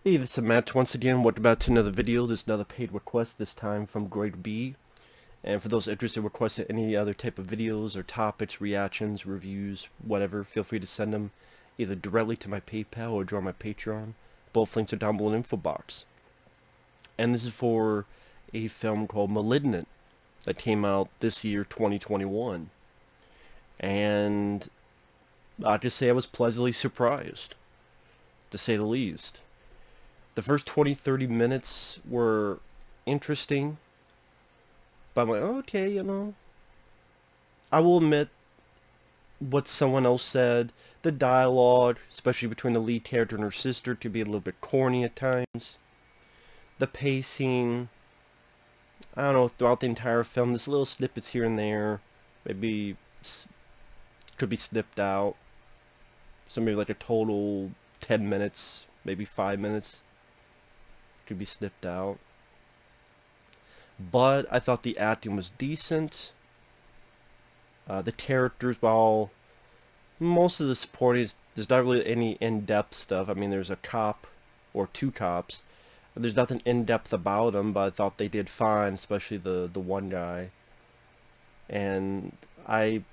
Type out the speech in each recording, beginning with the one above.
Hey, this is Matt once again. Welcome back to another video. This is another paid request, this time from Greg B. And for those interested in requesting any other type of videos or topics, reactions, reviews, whatever, feel free to send them either directly to my PayPal or join my Patreon. Both links are down below in the info box. And this is for a film called Malignant that came out this year, 2021. And I'll just say I was pleasantly surprised, to say the least. The first 20-30 minutes were interesting, but I'm like, okay, I will admit what someone else said. The dialogue, especially between the lead character and her sister, could be a little bit corny at times. The pacing, I don't know, throughout the entire film, there's little snippets here and there, maybe could be snipped out. So maybe like a total 10 minutes, maybe 5 minutes could be snipped out. But I thought the acting was decent. The characters, while most of the supporting, there's not really any in-depth stuff. I mean, there's a cop or two cops. There's nothing in-depth about them, but I thought they did fine, especially the one guy. And I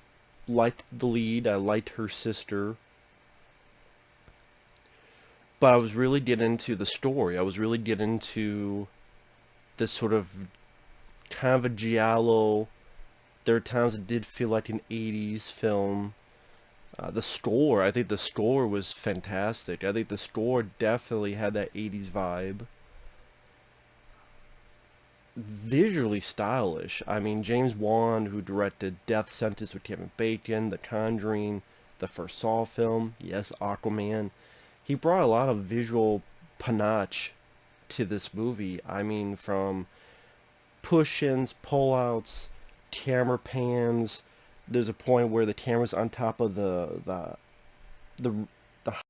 liked the lead. I liked her sister. But I was really getting into the story. I was really getting into this sort of kind of a giallo. There are times it did feel like an 80s film. The score, I think the score was fantastic. I think the score definitely had that 80s vibe. Visually stylish. I mean, James Wan, who directed Death Sentence with Kevin Bacon, The Conjuring, the first Saw film, yes, Aquaman. He brought a lot of visual panache to this movie. I mean, from push-ins, pull-outs, camera pans. There's a point where the camera's on top of the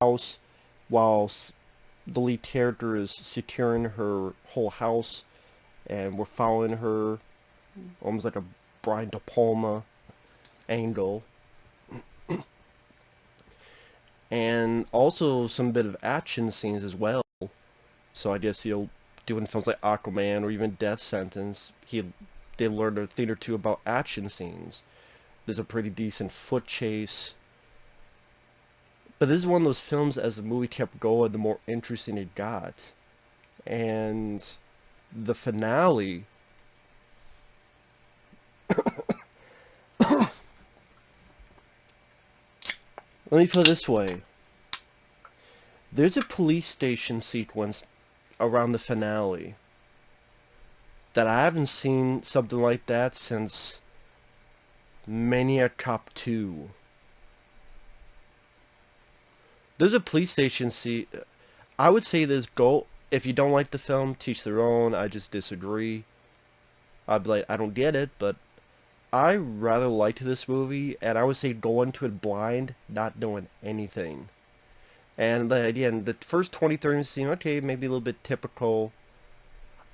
house while the lead character is securing her whole house, and we're following her almost like a Brian De Palma angle. And also some bit of action scenes as well. So I guess, doing films like Aquaman or even Death Sentence, they learned a thing or two about action scenes. There's a pretty decent foot chase. But this is one of those films, as the movie kept going, the more interesting it got. And the finale, let me put it this way. There's a police station sequence around the finale that I haven't seen something like that since Maniac Cop 2. There's a police station I would say this, go, if you don't like the film, teach their own. I just disagree. I'd be like, I don't get it, but I rather liked this movie, and I would say go into it blind, not knowing anything. And again, the first 20-30 minutes seem okay, maybe a little bit typical.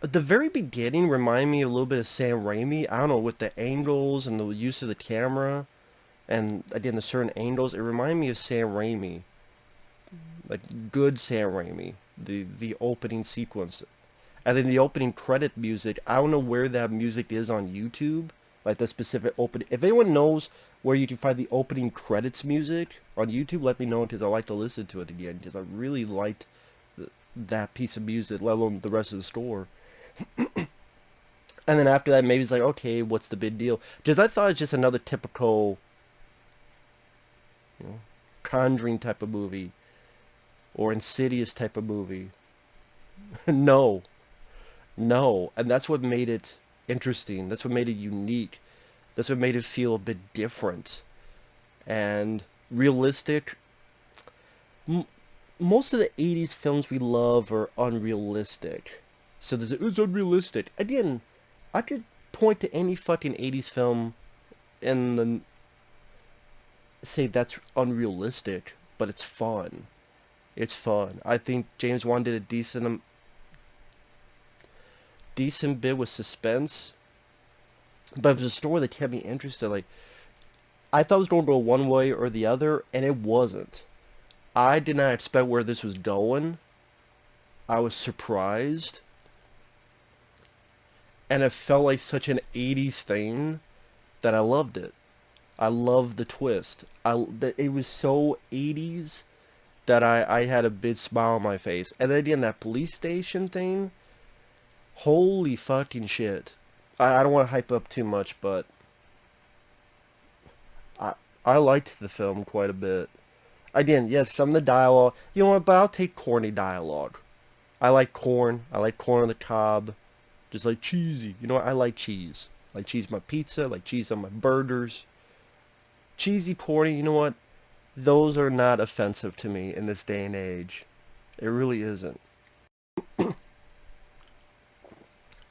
At the very beginning reminded me a little bit of Sam Raimi. I don't know, with the angles and the use of the camera, and again the certain angles, it reminded me of Sam Raimi, like good Sam Raimi. The opening sequence, and then the opening credit music. I don't know where that music is on YouTube. Like the specific opening. If anyone knows where you can find the opening credits music on YouTube, let me know, because I like to listen to it again, because I really liked that piece of music, let alone the rest of the score. And then after that, maybe it's like, okay, what's the big deal? Because I thought it's just another typical, Conjuring type of movie, or Insidious type of movie. No, and that's what made it interesting. That's what made it unique. That's what made it feel a bit different and realistic. Most of the 80s films we love are unrealistic. So it's unrealistic. Again, I could point to any fucking 80s film and then say that's unrealistic, but it's fun. It's fun. I think James Wan did a decent bit with suspense, but it was a story that kept me interested. Like, I thought it was going to go one way or the other, and it wasn't. I did not expect where this was going. I was surprised, and it felt like such an 80s thing that I loved it. I loved the twist. It was so 80s that I had a big smile on my face. And then again, that police station thing, holy fucking shit. I don't want to hype up too much, but I I liked the film quite a bit. Again, yes, some of the dialogue, you know what, but I'll take corny dialogue. I like corn. I like corn on the cob. Just like cheesy. You know what? I like cheese. I like cheese on my pizza. I like cheese on my burgers. Cheesy, corny, you know what? Those are not offensive to me in this day and age. It really isn't.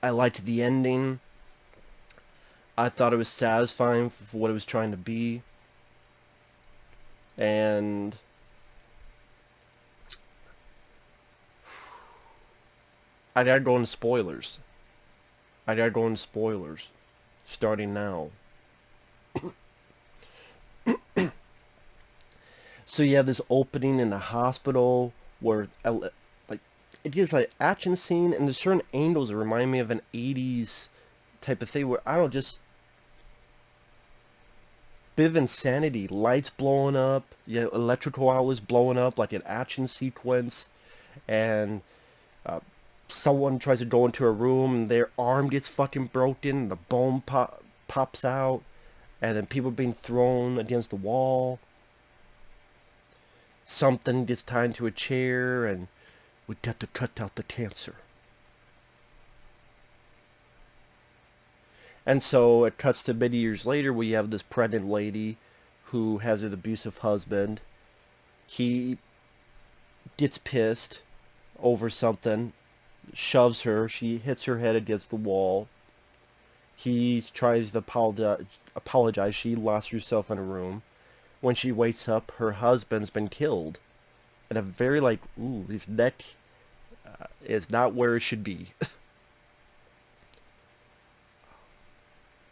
I liked the ending. I thought it was satisfying for what it was trying to be. And I gotta go into spoilers. Starting now. So you have this opening in the hospital where, like, it gives like action scene, and there's certain angles that remind me of an 80s type of thing where, I don't know, just bit of insanity. Lights blowing up, yeah, electrical outlets blowing up like an action sequence, and uh, someone tries to go into a room and their arm gets fucking broken, the bone pops out, and then people being thrown against the wall. Something gets tied to a chair, and we got to cut out the cancer. And so it cuts to many years later. We have this pregnant lady who has an abusive husband. He gets pissed over something, shoves her. She hits her head against the wall. He tries to apologize. She lost herself in a room. When she wakes up, her husband's been killed. And a very like, ooh, his neck is not where it should be.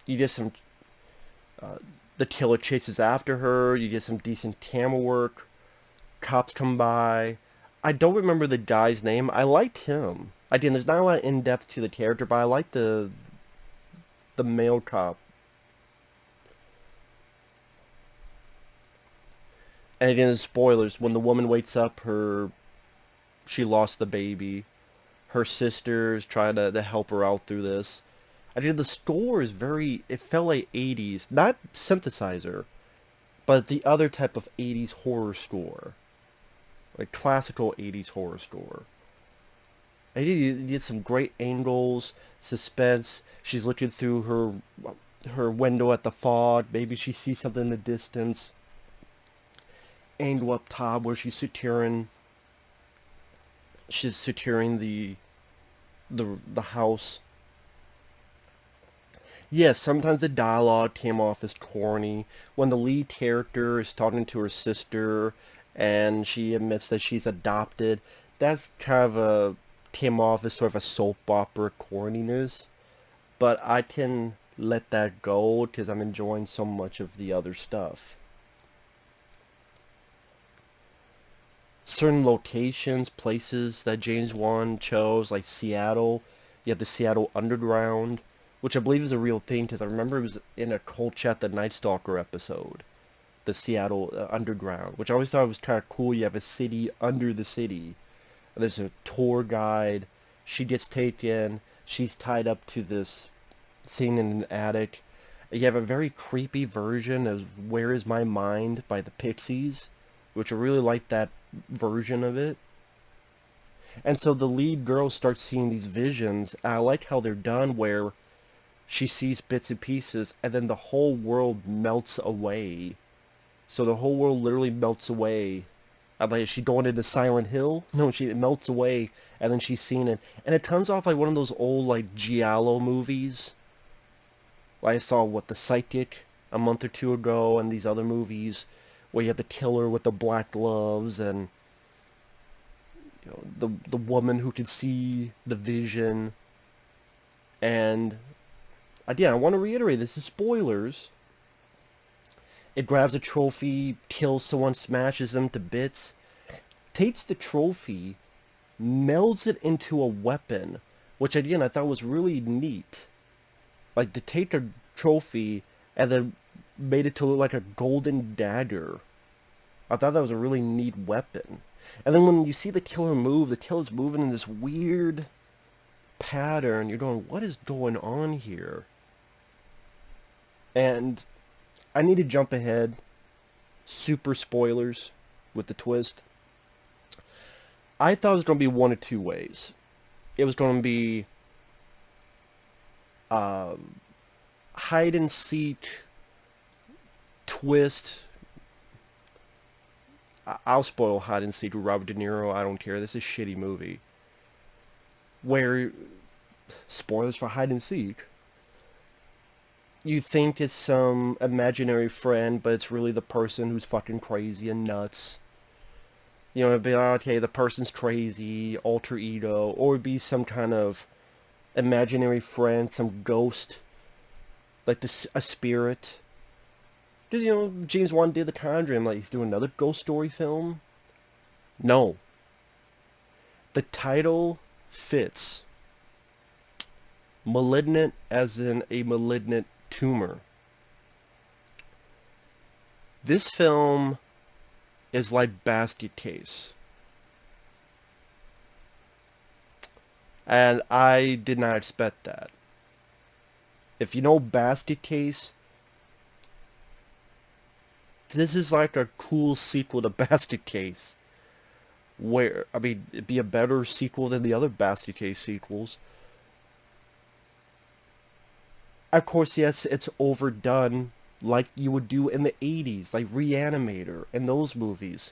You get some, the killer chases after her. You get some decent camera work. Cops come by. I don't remember the guy's name. I liked him. Again, there's not a lot of in-depth to the character, but I like the male cop. And again, spoilers. When the woman wakes up, she lost the baby. Her sister's trying to help her out through this. I mean, the score is very, it felt like 80s. Not synthesizer, but the other type of 80s horror score. Like classical 80s horror score. And you get some great angles, suspense. She's looking through her window at the fog. Maybe she sees something in the distance. Angle up top where she's securing the house. Yes, sometimes the dialogue came off as corny. When the lead character is talking to her sister and she admits that she's adopted, that's kind of came off as sort of a soap opera corniness. But I can let that go because I'm enjoying so much of the other stuff. Certain locations, places that James Wan chose, like Seattle, you have the Seattle Underground, which I believe is a real thing because I remember it was in a Cold Chat the Night Stalker episode, the Seattle Underground, which I always thought was kind of cool. You have a city under the city. And there's a tour guide. She gets taken. She's tied up to this thing in an attic. You have a very creepy version of Where Is My Mind by the Pixies, which I really like that version of it. And so the lead girl starts seeing these visions. And I like how they're done where she sees bits and pieces and then the whole world melts away. So the whole world literally melts away. Like, is she going into Silent Hill? No, she melts away and then she's seeing it. And it comes off like one of those old like giallo movies. Like I saw The Psychic a month or two ago and these other movies where you have the killer with the black gloves and you know the woman who could see the vision. And again, I want to reiterate, this is spoilers. It grabs a trophy, kills someone, smashes them to bits, takes the trophy, melds it into a weapon, which again I thought was really neat. Like to take a trophy and then made it to look like a golden dagger. I thought that was a really neat weapon. And then when you see the killer move, the killer's moving in this weird pattern. You're going, what is going on here? And I need to jump ahead. Super spoilers with the twist. I thought it was going to be one of two ways. It was going to be hide and seek twist. I'll spoil hide and seek with Robert De Niro. I don't care. This is a shitty movie. Where, spoilers for hide and seek, you think it's some imaginary friend, but it's really the person who's fucking crazy and nuts. You know, it'd be like, okay, the person's crazy, alter ego, or it'd be some kind of imaginary friend, some ghost, like a spirit. Because, you know, James Wan did The Conjuring, like he's doing another ghost story film. No. The title fits. Malignant as in a malignant tumor. This film is like Basket Case. And I did not expect that. If you know Basket Case, this is like a cool sequel to Basket Case. Where, I mean, it'd be a better sequel than the other Basket Case sequels. Of course, yes, it's overdone like you would do in the 80s, like Reanimator and those movies,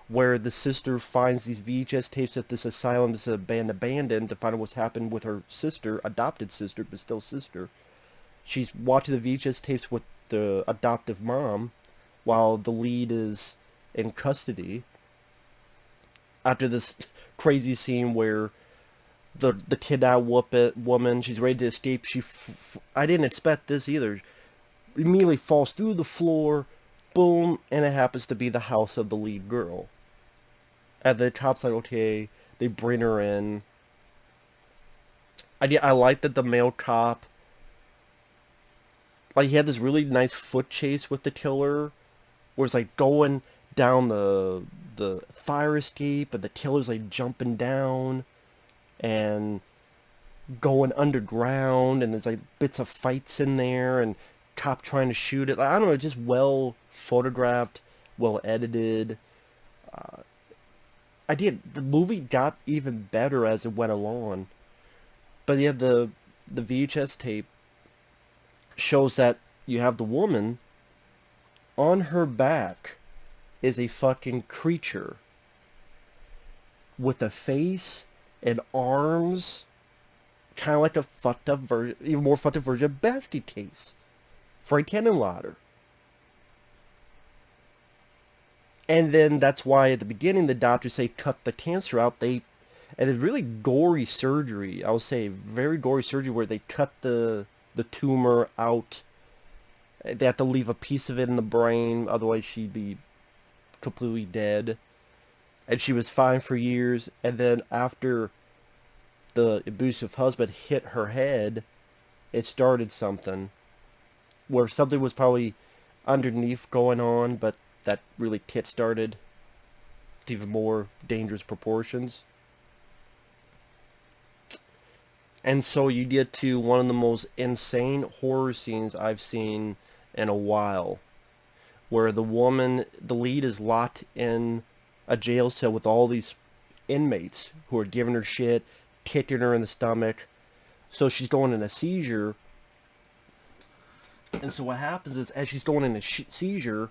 where the sister finds these VHS tapes at this asylum that's abandoned to find out what's happened with her sister, adopted sister, but still sister. She's watching the VHS tapes with the adoptive mom, while the lead is in custody. After this crazy scene where the kidnapped woman, she's ready to escape. I didn't expect this either. Immediately falls through the floor, boom, and it happens to be the house of the lead girl. And the cop's like, okay, they bring her in. I like that the male cop, like, he had this really nice foot chase with the killer, where it's like going down the fire escape, and the killer's like jumping down and going underground, and there's like bits of fights in there, and cop trying to shoot it. Like, I don't know, just well photographed, well edited. The movie got even better as it went along. But yeah, the VHS tape shows that you have the woman, on her back is a fucking creature with a face and arms, kind of like a fucked up version, even more fucked up version of Basket Case, Frank Henenlotter. And then that's why at the beginning the doctors say cut the cancer out. And it's really gory surgery. I would say very gory surgery where they cut the tumor out. They have to leave a piece of it in the brain, otherwise she'd be completely dead. And she was fine for years, and then after the abusive husband hit her head, it started something. Where something was probably underneath going on, but that really kick-started to even more dangerous proportions. And so you get to one of the most insane horror scenes I've seen in a while, where the lead is locked in a jail cell with all these inmates who are giving her shit, kicking her in the stomach. So she's going in a seizure. And so what happens is, as she's going in a seizure,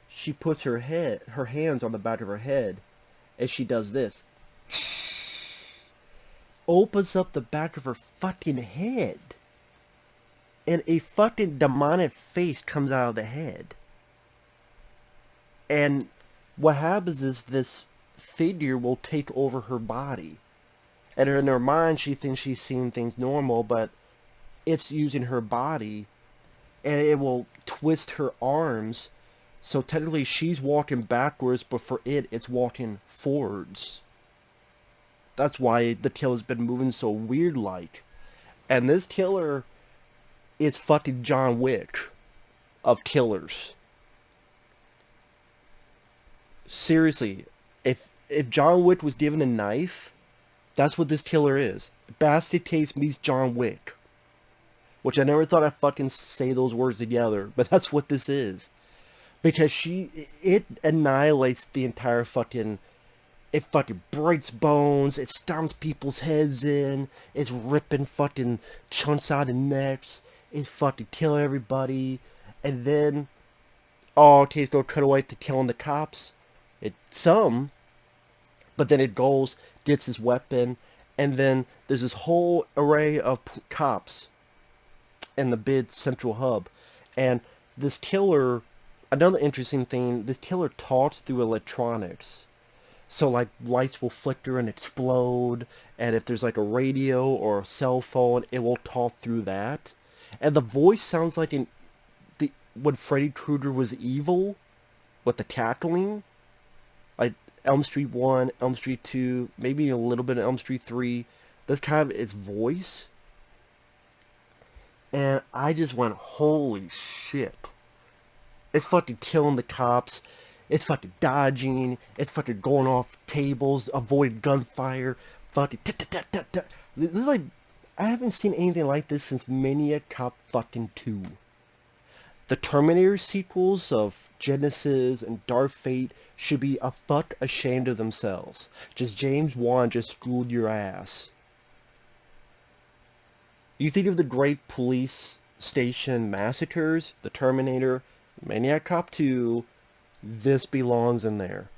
she puts her hands on the back of her head, and she does this. Opens up the back of her fucking head, and a fucking demonic face comes out of the head. And what happens is this figure will take over her body. And in her mind, she thinks she's seeing things normal, but it's using her body, and it will twist her arms. So technically she's walking backwards, but for it's walking forwards. That's why the killer's been moving so weird like. And this killer is fucking John Wick of killers. Seriously, if John Wick was given a knife, that's what this killer is. Bastard Taste meets John Wick. Which I never thought I'd fucking say those words together, but that's what this is. Because it annihilates the entire fucking, it fucking breaks bones, it stomps people's heads in, it's ripping fucking chunks out of necks, it's fucking killing everybody, and then, oh, okay, it's gonna cut away to killing the cops. But then it goes, gets his weapon, and then there's this whole array of cops in the big central hub. And this killer, another interesting thing, this killer talks through electronics. So like lights will flicker and explode, and if there's like a radio or a cell phone, it will talk through that. And the voice sounds like when Freddy Krueger was evil, with the cackling. Like Elm Street 1, Elm Street 2, maybe a little bit of Elm Street 3. That's kind of its voice. And I just went, holy shit. It's fucking killing the cops. It's fucking dodging. It's fucking going off tables, avoiding gunfire. Fucking This is like, I haven't seen anything like this since Maniac Cop fucking 2. The Terminator sequels of Genesis and Dark Fate should be a fuck ashamed of themselves. Just James Wan just schooled your ass. You think of the great police station massacres, The Terminator, Maniac Cop 2, this belongs in there.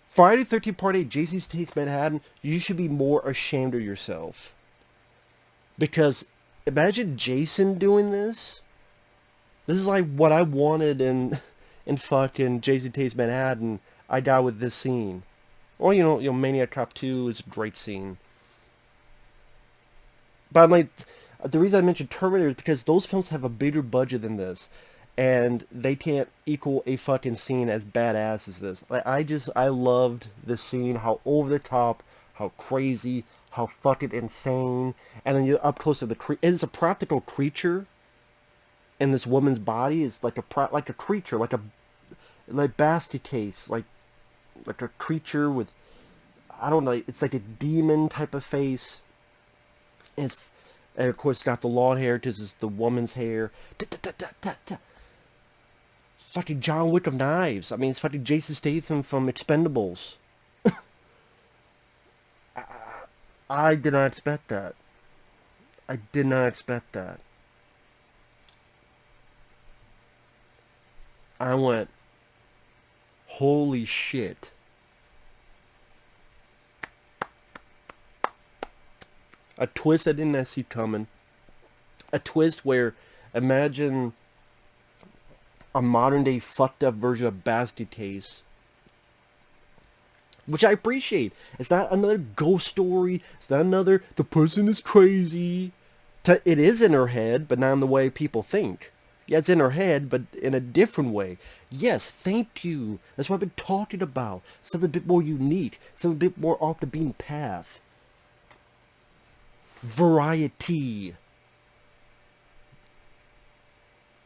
Friday the 13th Part 8, Jason Takes Manhattan, you should be more ashamed of yourself. Because imagine Jason doing this. This is like what I wanted in fucking Jason Takes Manhattan. I die with this scene. Or, you know, Maniac Cop 2 is a great scene. But I'm like, the reason I mentioned Terminator is because those films have a bigger budget than this. And they can't equal a fucking scene as badass as this. Like, I loved this scene, how over the top, how crazy, how fucking insane. And then you're up close to the it's a practical creature in this woman's body. Is like a creature, like Basti case, like a creature with, I don't know, it's like a demon type of face. And of course, it's got the long hair because it's the woman's hair. Fucking John Wick of knives. I mean, it's fucking Jason Statham from Expendables. I did not expect that. I did not expect that. I went, holy shit. A twist I didn't see coming. A twist where, imagine a modern day fucked up version of Basti Case. Which I appreciate. It's not another ghost story. It's not another, the person is crazy. It is in her head, but not in the way people think. Yeah, it's in her head, but in a different way. Yes, thank you. That's what I've been talking about. Something a bit more unique. Something a bit more off the beaten path. Variety.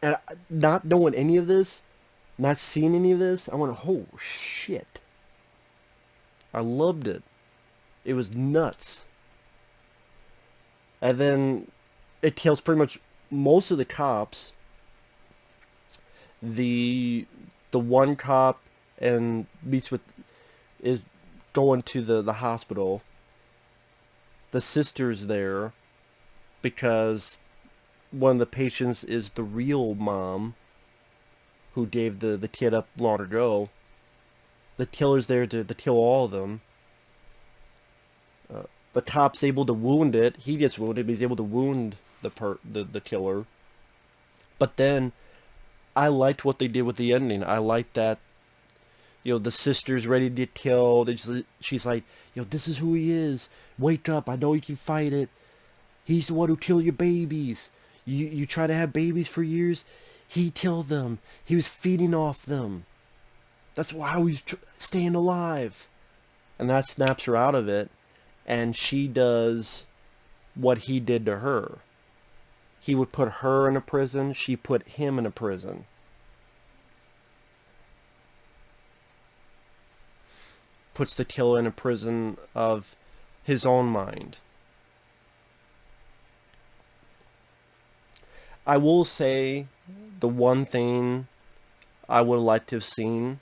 And not knowing any of this, not seeing any of this, I went, oh shit. I loved it. It was nuts. And then it kills pretty much most of the cops. The one cop and meets with is going to the hospital. The sister's there because one of the patients is the real mom who gave the kid up long ago. The killer's there to kill all of them. The cop's able to wound it. He gets wounded, but he's able to wound the killer. But then, I liked what they did with the ending. I liked that, the sister's ready to get killed. And she's like, this is who he is. Wake up. I know you can fight it. He's the one who killed your babies. You try to have babies for years. He killed them. He was feeding off them. That's why he's staying alive. And that snaps her out of it. and she does what he did to her. He would put her in a prison, she put him in a prison. Puts the killer in a prison of his own mind. I will say the one thing I would like to have seen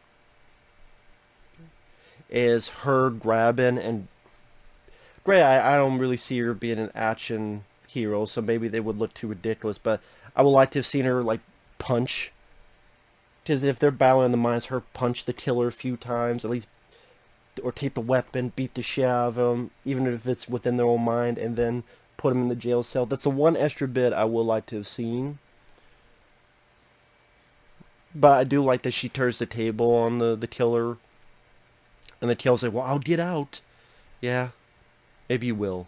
is her grabbing and... Great, I don't really see her being an action hero, so maybe they would look too ridiculous, but I would like to have seen her, like, punch. Because if they're battling in the mines, her punch the killer a few times, at least, or take the weapon, beat the shit out of him, even if it's within their own mind, and then put him in the jail cell. That's the one extra bit I would like to have seen. But I do like that she turns the table on the killer. And the killer's like, well, I'll get out. Yeah, maybe you will.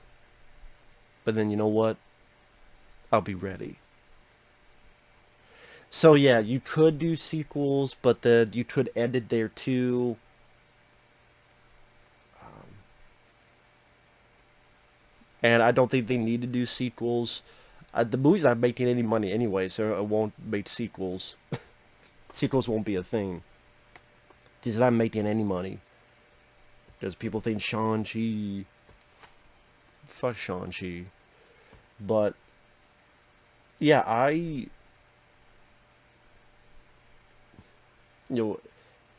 But then you know what? I'll be ready. So yeah, you could do sequels, but then you could end it there too. And I don't think they need to do sequels. The movie's not making any money anyway, so it won't make sequels. Sequels won't be a thing. It's not making any money. Because people think Shang-Chi... Fuck Shang-Chi. But... yeah,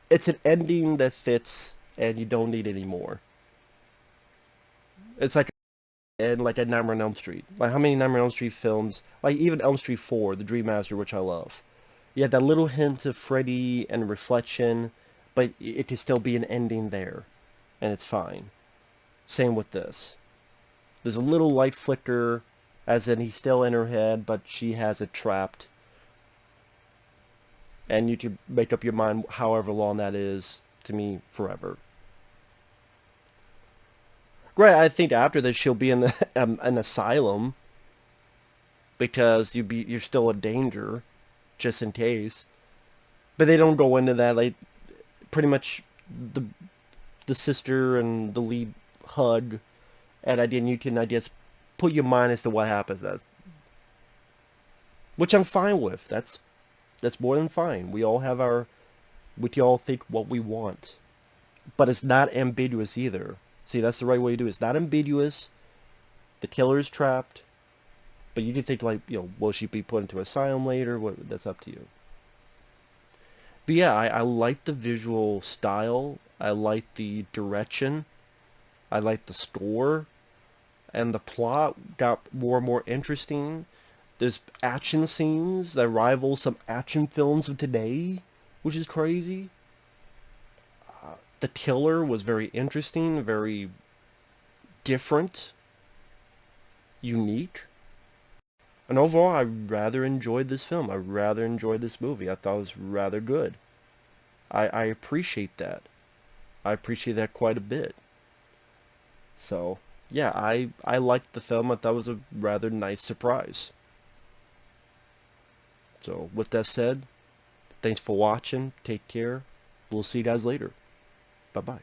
it's an ending that fits, and you don't need any more. It's like a Nightmare on Elm Street. Like, how many Nightmare on Elm Street films... like, even Elm Street 4, The Dream Master, which I love. You have that little hint of Freddy and reflection, but it can still be an ending there. And it's fine. Same with this. There's a little light flicker, as in he's still in her head, but she has it trapped. And you can make up your mind however long that is. To me, forever. Right, I think after this she'll be in an asylum. Because you're still a danger. Just in case. But they don't go into that. Like, pretty much the sister and the lead hug, and you can, I guess, put your mind as to what happens. Which I'm fine with. That's more than fine. We all have we all think what we want. But it's not ambiguous either. See, that's the right way to do it. It's not ambiguous. The killer is trapped. But you can think, like, will she be put into asylum later? That's up to you. But yeah, I like the visual style. I like the direction. I like the score. And the plot got more and more interesting. There's action scenes that rival some action films of today, which is crazy. The killer was very interesting, very different, unique. And overall, I rather enjoyed this film. I rather enjoyed this movie. I thought it was rather good. I appreciate that. I appreciate that quite a bit. So, yeah, I liked the film. I thought it was a rather nice surprise. So, with that said, thanks for watching. Take care. We'll see you guys later. Bye-bye.